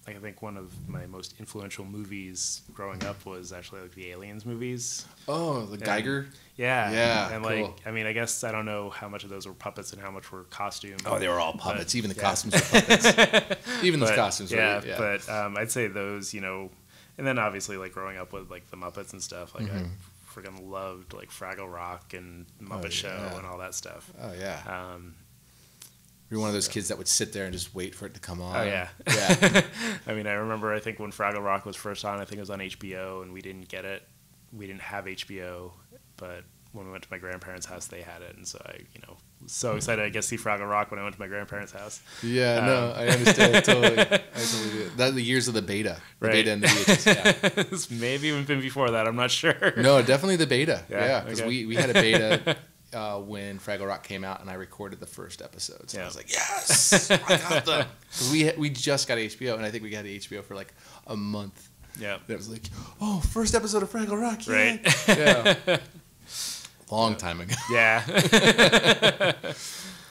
B: I think one of my most influential movies growing up was actually like the Aliens movies.
A: Oh, the Geiger?
B: Yeah.
A: Yeah.
B: And
A: cool.
B: I guess I don't know how much of those were puppets and how much were costume.
A: Oh, they were all puppets. Even the costumes were puppets. Even the costumes were.
B: Yeah. But I'd say those, and then obviously like growing up with like the Muppets and stuff, like I freaking loved like Fraggle Rock and Muppet Show and all that stuff.
A: Oh yeah. You're one of those kids that would sit there and just wait for it to come on.
B: Oh, yeah.
A: Yeah.
B: I mean, I remember, I think when Fraggle Rock was first on, I think it was on HBO, and we didn't get it. We didn't have HBO, but when we went to my grandparents' house, they had it. And so I, was so excited I get to see Fraggle Rock when I went to my grandparents' house.
A: Yeah, no, I understand. Totally. I totally do. That the years of the beta. The beta and the VHS,
B: yeah. Maybe even been before that. I'm not sure.
A: No, definitely the beta. Yeah, because
B: okay.
A: we had a beta when Fraggle Rock came out, and I recorded the first episode. So I was like, yes, I got them. Because we just got HBO, and I think we got HBO for like a month.
B: Yeah.
A: And it was like, oh, first episode of Fraggle Rock. Yeah.
B: Right.
A: Yeah. Long time ago.
B: Yeah.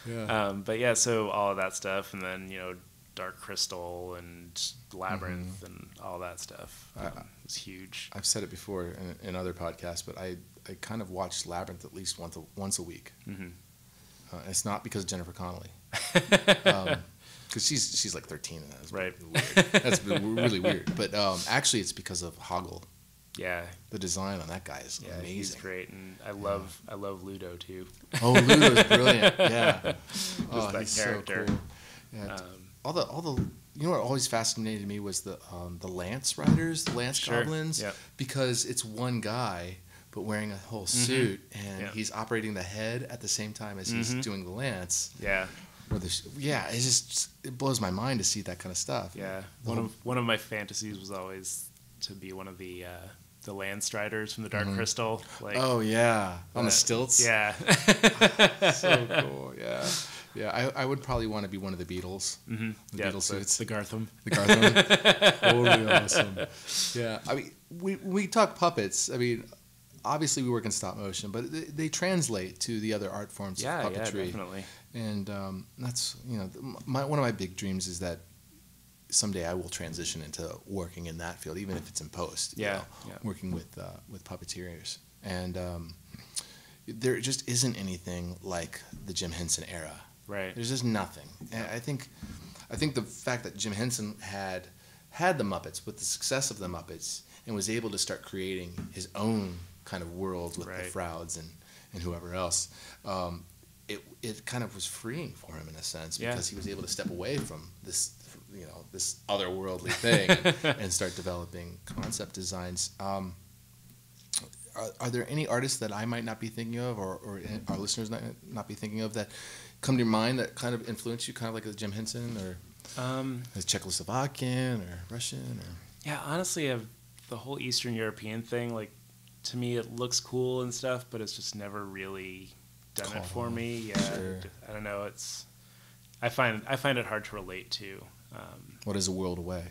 A: Yeah.
B: But yeah, so all of that stuff, and then, Dark Crystal and Labyrinth and all that stuff was huge.
A: I've said it before in other podcasts, but I kind of watch Labyrinth at least once a week. It's not because of Jennifer Connelly, because she's like 13 and that's
B: right.
A: Weird. That's really weird. But actually, it's because of Hoggle.
B: Yeah,
A: the design on that guy is amazing.
B: He's great, and I love Ludo too.
A: Oh, Ludo's brilliant. Yeah,
B: just that character.
A: So cool. Yeah. All the what always fascinated me was the Lance Riders, the Lance Goblins, because it's one guy but wearing a whole suit, and he's operating the head at the same time as he's doing the lance.
B: Yeah.
A: it blows my mind to see that kind of stuff.
B: Yeah, one of my fantasies was always to be one of the Landstriders from the Dark Crystal. Like,
A: oh yeah, on the stilts.
B: Yeah,
A: so cool. Yeah, yeah. I would probably want to be one of the Beatles.
B: Mm-hmm.
A: The Beatles suits.
B: The Gartham.
A: The Gartham. Totally awesome. Yeah, I mean, we talk puppets. I mean, obviously we work in stop motion, but they translate to the other art forms of puppetry.
B: Yeah, definitely.
A: And that's one of my big dreams is that someday I will transition into working in that field, even if it's in post. Working with puppeteers, and there just isn't anything like the Jim Henson era.
B: Right.
A: There's just nothing. And I think the fact that Jim Henson had the Muppets with the success of the Muppets and was able to start creating his own kind of world with the Frouds and whoever else. It kind of was freeing for him in a sense because he was able to step away from this otherworldly thing and start developing concept designs. Are there any artists that I might not be thinking of, or our listeners not be thinking of, that come to your mind that kind of influence you, kind of like a Jim Henson or Czechoslovakian or Russian? Or?
B: Yeah, honestly, the whole Eastern European thing, like, to me it looks cool and stuff, but it's just never really done it for me. Yeah, sure. I don't know. I find it hard to relate to.
A: What is a world away?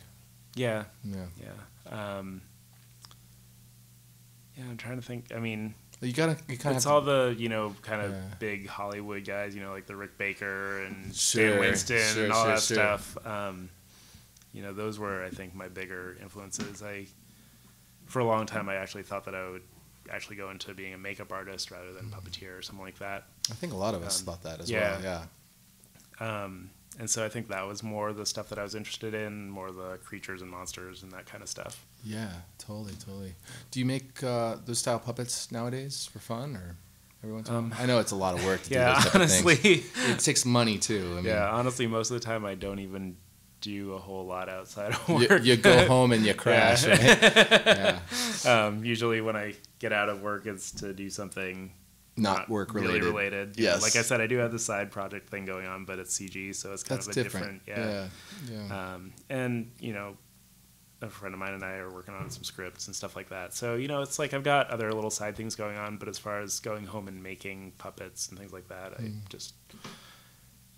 B: Yeah. I'm trying to think. I mean, it's all the kind of big Hollywood guys, like the Rick Baker and Dan Winston and all that stuff. Those were, I think, my bigger influences. For a long time, I actually thought that I would actually go into being a makeup artist rather than puppeteer or something like that.
A: I think a lot of us thought that as well. Yeah.
B: And so I think that was more the stuff that I was interested in, more the creatures and monsters and that kind of stuff.
A: Yeah, totally. Do you make those style puppets nowadays for fun or every once in a while? I know it's a lot of work to do those type
B: honestly,
A: of things. It takes money too.
B: Honestly, most of the time I don't even do a whole lot outside of work.
A: You go home and you crash, right? Yeah.
B: Usually when I get out of work, it's to do something
A: not work related.
B: Really related.
A: Yes.
B: Like I said, I do have the side project thing going on, but it's CG, so it's kind of a different. And a friend of mine and I are working on some scripts and stuff like that. So it's like I've got other little side things going on, but as far as going home and making puppets and things like that,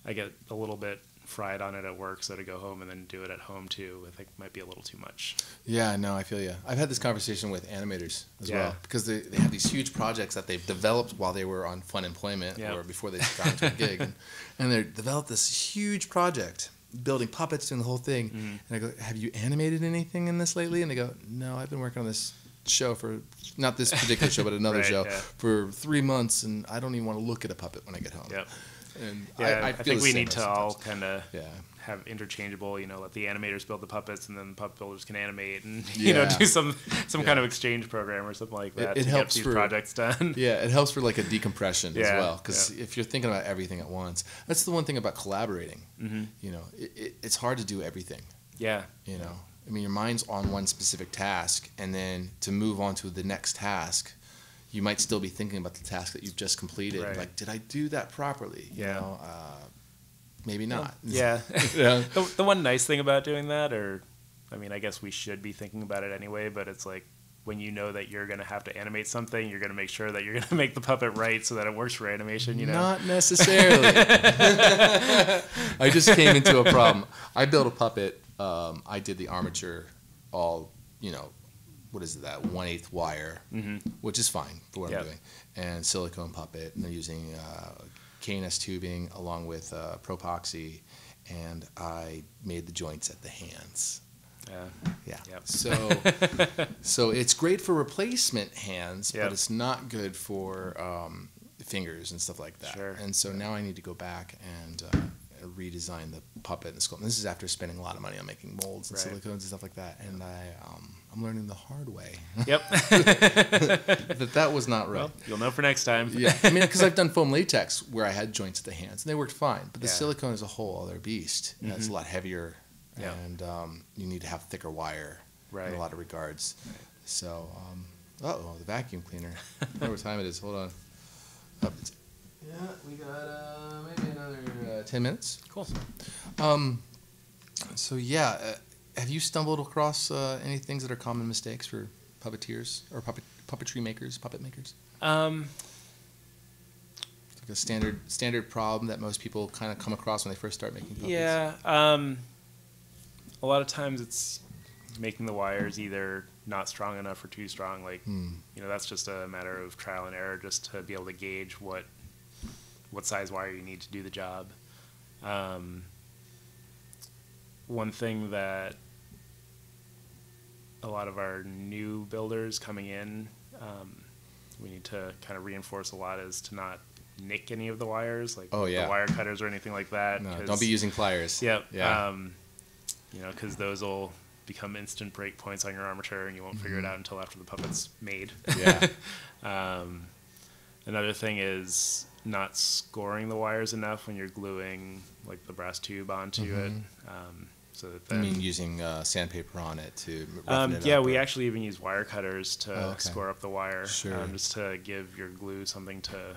B: I get a little bit fried on it at work, so to go home and then do it at home too, I think might be a little too much.
A: Yeah, no, I feel you. I've had this conversation with animators as well, because they have these huge projects that they've developed while they were on fun employment or before they got into a gig, and they developed this huge project, building puppets, doing the whole thing. Mm-hmm. And I go, have you animated anything in this lately? And they go, no, I've been working on this show for, not this particular show, but another show for 3 months, and I don't even want to look at a puppet when I get home.
B: Yep.
A: And
B: I think we need to all kind of have interchangeable, let the animators build the puppets and then the puppet builders can animate and, do some kind of exchange program or something like that
A: it
B: to
A: helps
B: get these projects done.
A: Yeah, it helps for like a decompression as well, because if you're thinking about everything at once, that's the one thing about collaborating. Mm-hmm. It's hard to do everything.
B: Yeah.
A: I mean, your mind's on one specific task, and then to move on to the next task, you might still be thinking about the task that you've just completed. Right. Like, did I do that properly? Maybe not.
B: Yeah. The one nice thing about doing that, I guess we should be thinking about it anyway, but it's like when you know that you're going to have to animate something, you're going to make sure that you're going to make the puppet right so that it works for animation,
A: Not necessarily. I just came into a problem. I built a puppet. I did the armature all, what is that, 1/8 wire, which is fine for what I'm doing, and silicone puppet, and they're using KNS tubing along with propoxy, and I made the joints at the hands. Yeah. Yep. So it's great for replacement hands, but it's not good for fingers and stuff like that.
B: Sure.
A: And so now I need to go back and redesign the puppet and the sculpt. And this is after spending a lot of money on making molds and silicones and stuff like that. And I'm learning the hard way.
B: Yep.
A: that was not right.
B: Well, you'll know for next time.
A: Yeah. I mean, because I've done foam latex where I had joints at the hands, and they worked fine. But the silicone is a whole other beast. Mm-hmm. It's a lot heavier, and you need to have thicker wire in a lot of regards. Right. So, the vacuum cleaner. I don't know what time it is. Hold on. Yeah, we got maybe another 10 minutes.
B: Cool.
A: So yeah, have you stumbled across any things that are common mistakes for puppeteers or puppet makers? Like a standard problem that most people kind of come across when they first start making puppets.
B: Yeah. A lot of times it's making the wires either not strong enough or too strong. Like, that's just a matter of trial and error just to be able to gauge what size wire you need to do the job. One thing that a lot of our new builders coming in, we need to kind of reinforce a lot is to not nick any of the wires, like the wire cutters or anything like that.
A: No, don't be using pliers.
B: Yep.
A: Yeah.
B: Because those will become instant break points on your armature, and you won't figure it out until after the puppet's made. Yeah. Another thing is not scoring the wires enough when you're gluing like the brass tube onto it. So that
A: I mean, using sandpaper on it to roughen it up?
B: Yeah, we actually even use wire cutters to score up the wire,
A: sure.
B: Just to give your glue something to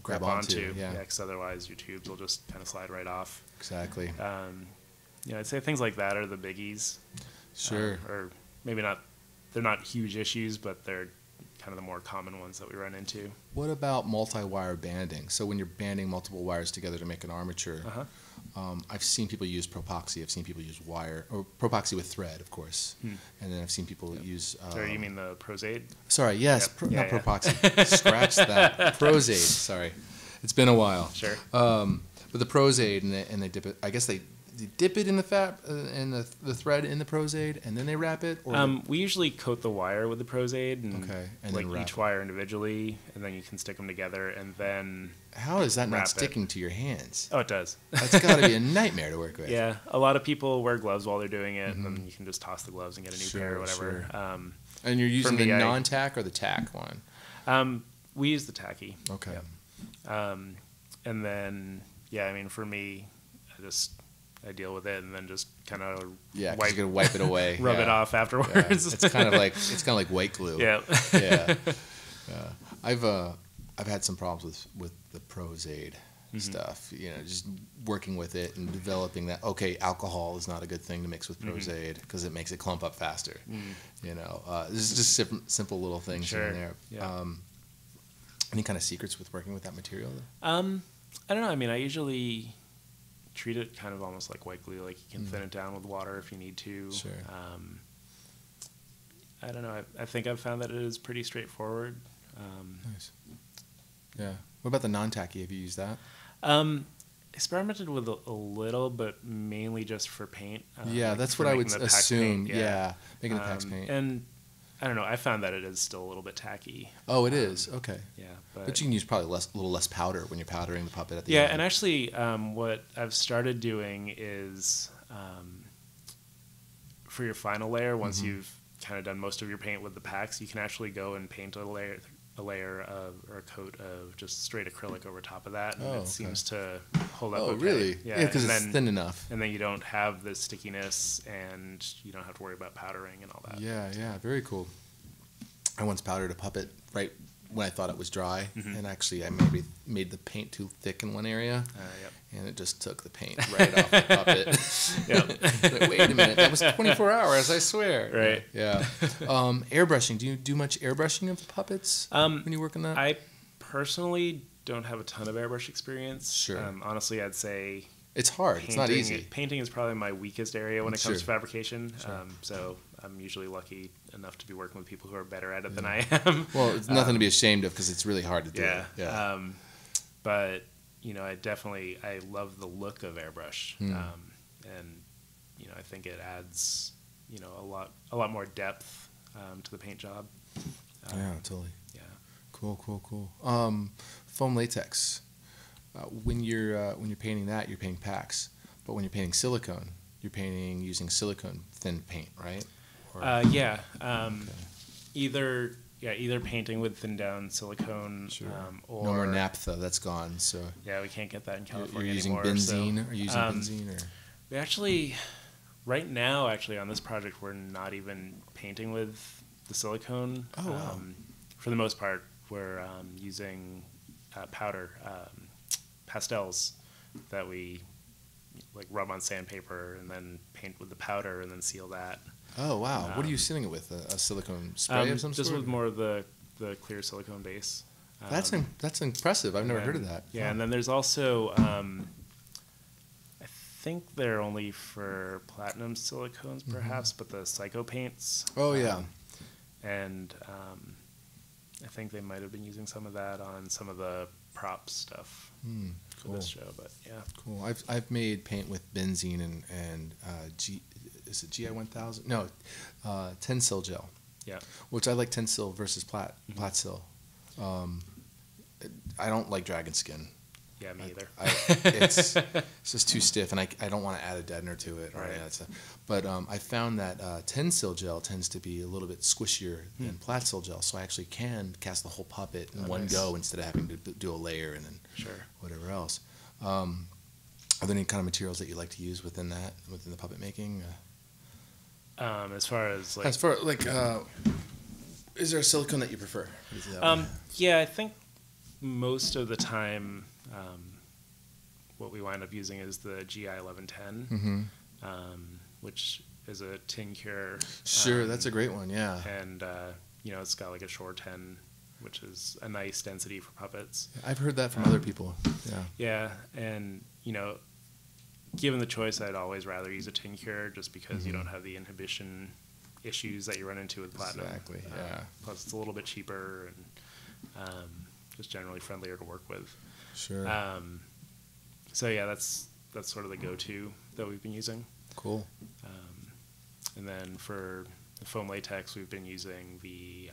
A: grab onto.
B: Yeah, because otherwise your tubes will just kind of slide right off.
A: Exactly.
B: I'd say things like that are the biggies.
A: Sure.
B: Or maybe not, they're not huge issues, but they're kind of the more common ones that we run into.
A: What about multi-wire banding? So when you're banding multiple wires together to make an armature, I've seen people use propoxy. I've seen people use wire, or propoxy with thread, of course. And then I've seen people use...
B: Sorry, you mean the Prozade?
A: Sorry, yes, not propoxy. Scratch that. Prozade, sorry. It's been a while.
B: Sure.
A: But the Prozade, and they dip it, I guess they dip it in the fat and the thread in the Prozade, and then they wrap it? Or
B: we usually coat the wire with the Prozade, and like
A: then
B: each wire individually, and then you can stick them together, and then
A: how is that not sticking to your hands?
B: Oh, it does.
A: That's got to be a nightmare to work with.
B: Yeah, a lot of people wear gloves while they're doing it, and then you can just toss the gloves and get a new pair or whatever.
A: Sure. And you're using the non-tack or the tack one?
B: We use the tacky.
A: Okay.
B: Yeah. And then, for me, I deal with it and then just kind of
A: you're gonna wipe it away,
B: rub it off afterwards.
A: It's kind of like white glue.
B: Yeah.
A: Yeah. I've had some problems with the Prozade stuff. Just working with it and developing that. Okay, alcohol is not a good thing to mix with Prozade because it makes it clump up faster. This is just simple little things here and there.
B: Yeah.
A: Any kind of secrets with working with that material?
B: I don't know. I mean, I usually treat it kind of almost like white glue. Like you can thin it down with water if you need to.
A: Sure.
B: I don't know. I think I've found that it is pretty straightforward.
A: Nice. Yeah. What about the non-tacky? Have you used that?
B: Experimented with a little, but mainly just for paint.
A: That's what I would assume. Making the packs paint.
B: And I don't know. I found that it is still a little bit tacky.
A: Oh, it is? Okay.
B: Yeah.
A: But you can use probably a little less powder when you're powdering the puppet at the
B: end.
A: Yeah,
B: and actually what I've started doing is for your final layer, once you've kind of done most of your paint with the packs, you can actually go and paint a layer of, or a coat of just straight acrylic over top of that, and it seems to hold up okay.
A: Really? Yeah, because it's thin enough.
B: And then you don't have the stickiness, and you don't have to worry about powdering and all that.
A: Yeah, very cool. I once powdered a puppet right when I thought it was dry, and actually I maybe made the paint too thick in one area, and it just took the paint right off the puppet. Like, wait a minute, that was 24 hours, I swear.
B: Right.
A: Yeah. Airbrushing. Do you do much airbrushing of the puppets when you work on that?
B: I personally don't have a ton of airbrush experience.
A: Sure.
B: Honestly, I'd say
A: it's hard. It's not easy.
B: Painting is probably my weakest area when it comes to fabrication.
A: Sure.
B: So I'm usually lucky enough to be working with people who are better at it than I am.
A: Well, it's nothing to be ashamed of because it's really hard to do.
B: Yeah. But I love the look of airbrush, and I think it adds a lot more depth to the paint job.
A: Yeah, totally.
B: Yeah.
A: Cool. Foam latex. When you're painting that, you're painting packs. But when you're painting silicone, you're painting using silicone thin paint, right? Either painting with thin down silicone, or no more naphtha. That's gone. So
B: we can't get that in California
A: you're using
B: anymore.
A: Benzene. Are you using benzene or?
B: We actually, right now, on this project, we're not even painting with the silicone.
A: Oh wow.
B: For the most part, we're using powder, pastels, that we like rub on sandpaper and then paint with the powder and then seal that.
A: Oh wow! What are you sealing it with? A silicone spray of some sort?
B: Just with more of the clear silicone base.
A: That's impressive. I've never heard of that.
B: Yeah, and then there's also I think they're only for platinum silicones perhaps, but the Psycho paints.
A: Oh yeah.
B: And I think they might have been using some of that on some of the prop stuff for this show, but yeah.
A: Cool. I've made paint with benzene and is it GI1000? No, Tensil gel.
B: Yeah.
A: Which I like Tensil versus Platsil. I don't like dragon skin.
B: Yeah, me either.
A: It's just too stiff, and I don't want to add a deadener to it.
B: Right.
A: But I found that Tensil gel tends to be a little bit squishier than Platsil gel, so I actually can cast the whole puppet in one go instead of having to do a layer and then whatever else. Are there any kind of materials that you like to use within the puppet making?
B: As far as
A: is there a silicone that you prefer?
B: Yeah, I think most of the time, what we wind up using is the GI 1110, which is a tin cure.
A: Sure, that's a great one. Yeah,
B: and it's got like a Shore 10, which is a nice density for puppets.
A: I've heard that from other people. Yeah.
B: Yeah, and given the choice, I'd always rather use a tin cure just because you don't have the inhibition issues that you run into with platinum.
A: Exactly. Yeah.
B: Plus, it's a little bit cheaper and just generally friendlier to work with.
A: Sure.
B: So yeah, that's sort of the go-to that we've been using.
A: Cool.
B: And then for the foam latex, we've been using the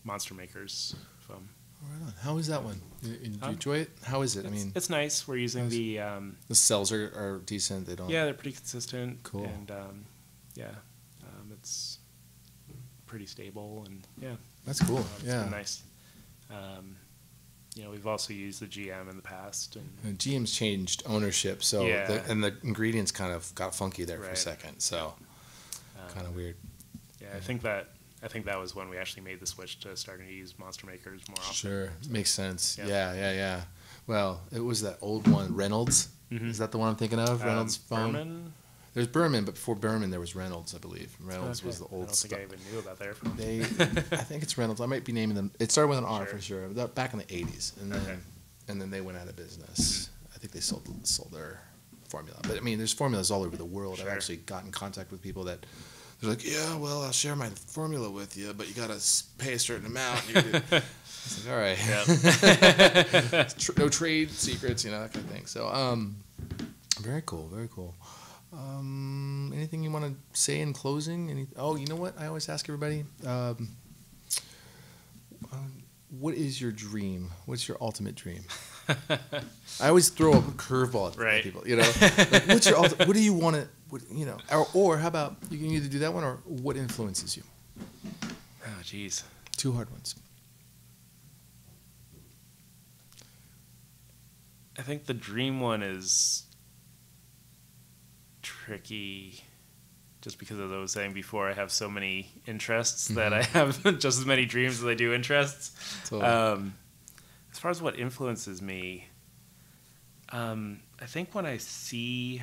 B: Monster Makers foam.
A: Right on. How is that one? Do you enjoy it? How is it?
B: It's nice. We're using the
A: cells are decent. They don't.
B: Yeah, they're pretty consistent.
A: Cool.
B: And it's pretty stable and yeah.
A: That's cool.
B: It's been nice. We've also used the GM in the past.
A: And GM's changed ownership, so and the ingredients kind of got funky there for a second, so kind of weird.
B: Yeah, I think that was when we actually made the switch to starting to use Monster Makers more often.
A: Sure, makes sense. Yeah. Well, it was that old one, Reynolds. Is that the one I'm thinking of? Reynolds foam.
B: Berman?
A: There's Berman, but before Berman there was Reynolds, I believe. Reynolds was the old stuff.
B: I don't think I even knew about their foam.
A: I think it's Reynolds. I might be naming them. It started with an R for sure. Back in the 80s, and then they went out of business. I think they sold their formula. But there's formulas all over the world. I've actually got in contact with people that they're like, yeah, well, I'll share my formula with you, but you got to pay a certain amount. It's like, all right. Yep. No trade secrets, that kind of thing. So, very cool, very cool. Anything you want to say in closing? You know what? I always ask everybody, what is your dream? What's your ultimate dream? I always throw a curveball at people. Like, what's your what do you want to? Or how about you can either do that one or what influences you?
B: Oh, geez,
A: 2 hard ones.
B: I think the dream one is tricky just because, as I was saying before, I have so many interests that I have just as many dreams as I do interests. Totally. As far as what influences me, I think when I see,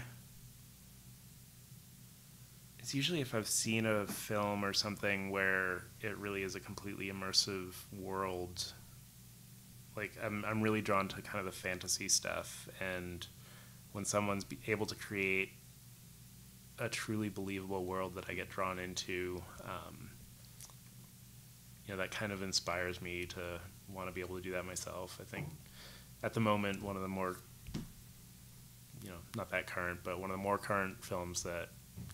B: it's usually if I've seen a film or something where it really is a completely immersive world. Like I'm really drawn to kind of the fantasy stuff, and when someone's able to create a truly believable world that I get drawn into, that kind of inspires me to want to be able to do that myself. I think at the moment, one of the more, not that current, but one of the more current films that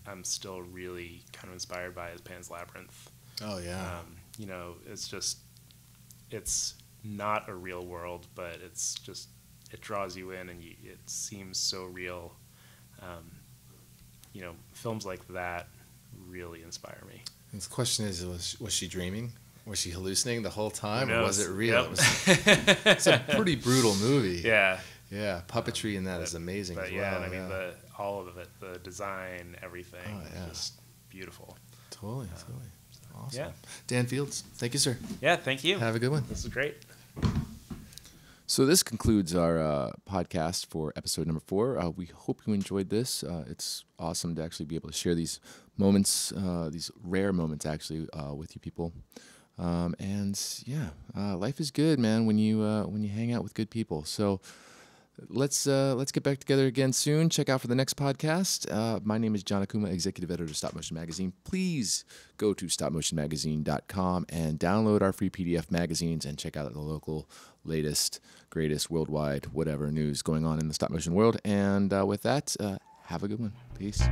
B: I'm still really kind of inspired by is Pan's Labyrinth.
A: Oh, yeah.
B: It's not a real world, but it's just, it draws you in and it seems so real. Films like that really inspire me.
A: And the question is, was she dreaming? Was she hallucinating the whole time, or was it real?
B: Yep.
A: It's a pretty brutal movie.
B: Yeah.
A: Yeah, puppetry in that is amazing as well.
B: Yeah, all of it, the design, everything, just beautiful.
A: Totally. Awesome.
B: Yeah.
A: Dan Fields, thank you, sir.
B: Yeah, thank you.
A: Have a good one.
B: This is great.
A: So this concludes our podcast for episode number 4. We hope you enjoyed this. It's awesome to actually be able to share these moments, these rare moments actually, with you people. And yeah, life is good, man, when you hang out with good people. So let's get back together again soon. Check out for the next podcast. My name is John Akuma, executive editor of Stop Motion Magazine. Please go to stopmotionmagazine.com and download our free PDF magazines and check out the local, latest, greatest, worldwide, whatever news going on in the stop motion world. And with that, have a good one. Peace.